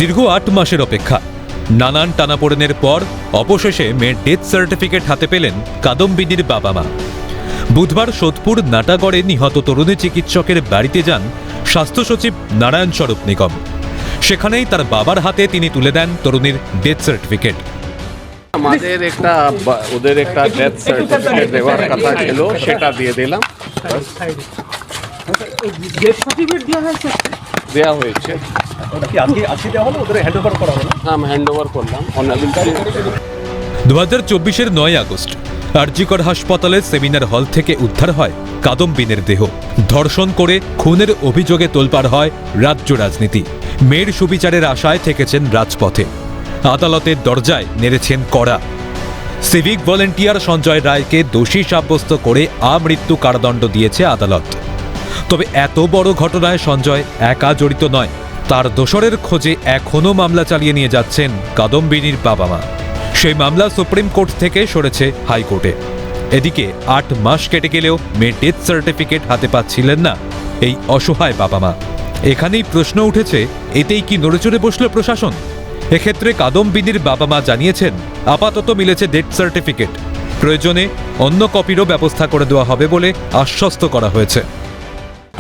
দীর্ঘ 8 মাসের অপেক্ষা, নানান টানাপোড়েনের পর অবশেষে মেয়ের ডেথ সার্টিফিকেট হাতে পেলেন কাদম্বিনীর বাবা মা। বুধবার সোদপুর নাটাগড়ে নিহত তরুণী চিকিৎসকের বাড়িতে যান স্বাস্থ্য সচিব নারায়ণ স্বরূপ নিগম। সেখানেই তার বাবার হাতে তিনি তুলে দেন তরুণীর ডেথ সার্টিফিকেট। আমাদের ওদের একটা ডেথ সার্টিফিকেট দেওয়ার কথা ছিল, সেটা দিয়ে দিলাম। দেওয়া হয়েছে। হ্যাঁ, হ্যান্ড ওভার করলাম। 2024-এর 9 আগস্ট আরজিকর হাসপাতালের সেমিনার হল থেকে উদ্ধার হয় কাদম্বিনীর দেহ। ধর্ষণ করে খুনের অভিযোগে তোলপাড় হয় রাজ্য রাজনীতি। মেয়ের সুবিচারের আশায় থেকেছেন রাজপথে, আদালতের দরজায় নেড়েছেন কড়া। সিভিক ভলেন্টিয়ার সঞ্জয় রায়কে দোষী সাব্যস্ত করে আমৃত্যু কারাদণ্ড দিয়েছে আদালত। তবে এত বড় ঘটনায় সঞ্জয় একা জড়িত নয়, তার দোষরের খোঁজে এখনও মামলা চালিয়ে নিয়ে যাচ্ছেন কাদম্বিনীর বাবা মা। সেই মামলা সুপ্রিম কোর্ট থেকে সরেছে হাইকোর্টে। এদিকে 8 মাস কেটে গেলেও মেয়ের ডেথ সার্টিফিকেট হাতে পাচ্ছিলেন না এই অসহায় বাবা মা। এখানেই প্রশ্ন উঠেছে, এতেই কি নড়েচড়ে বসল প্রশাসন? এক্ষেত্রে কাদম্বিনীর বাবা মা জানিয়েছেন, আপাতত মিলেছে ডেথ সার্টিফিকেট, প্রয়োজনে অন্য কপিরও ব্যবস্থা করে দেওয়া হবে বলে আশ্বস্ত করা হয়েছে।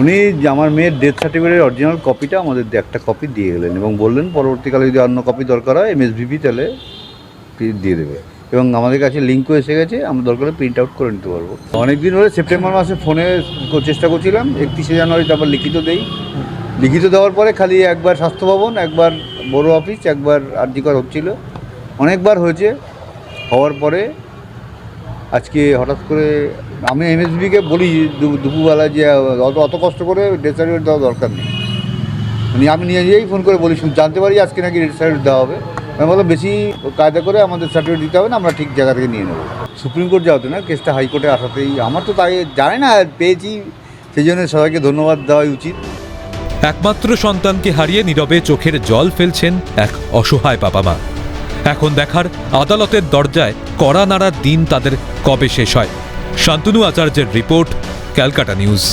উনি আমার মেয়ের ডেথ সার্টিফিকেটের অরিজিনাল কপিটা আমাদের একটা কপি দিয়ে গেলেন এবং বললেন পরবর্তীকালে যদি অন্য কপি দরকার হয় MSVP তাহলে দিয়ে দেবে, এবং আমাদের কাছে লিঙ্কও এসে গেছে, আমরা দরকারে প্রিন্ট আউট করে নিতে পারবো। অনেকদিন ধরে সেপ্টেম্বর মাসে ফোনে চেষ্টা করছিলাম, 31শে জানুয়ারি তারপর লিখিত দেই। লিখিত দেওয়ার পরে খালি একবার স্বাস্থ্য ভবন, একবার বড় অফিস, একবার আরজিকর হচ্ছিল, অনেকবার হয়েছে। হওয়ার পরে আজকে হঠাৎ করে আমি MSVকে বলি দুপুরবেলা যে অত কষ্ট করে ডেথ সার্টিফিকেট দেওয়া দরকার নেই। আমি নিজেই ফোন করে বলি, জানতে পারি আজকে নাকি ডেথ সার্টিফিকেট দেওয়া হবে। আমি বললাম বেশি কায়দা করে আমাদের সার্টিফিকেট দিতে হবে না, আমরা ঠিক জায়গা থেকে নিয়ে নেব। সুপ্রিম কোর্ট যাওয়াতে না, কেসটা হাইকোর্টে আসাতেই আমার তো তাই জানি না, পেয়েছি, সেই জন্য সবাইকে ধন্যবাদ দেওয়াই উচিত। একমাত্র সন্তানকে হারিয়ে নীরবে চোখের জল ফেলছেন এক অসহায় বাবা মা। এখন দেখার আদালতের দরজায় কড়া নাড়ার দিন তাদের কবে শেষ হয়। শান্তনু আচার্যের রিপোর্ট, ক্যালকাটা নিউজ।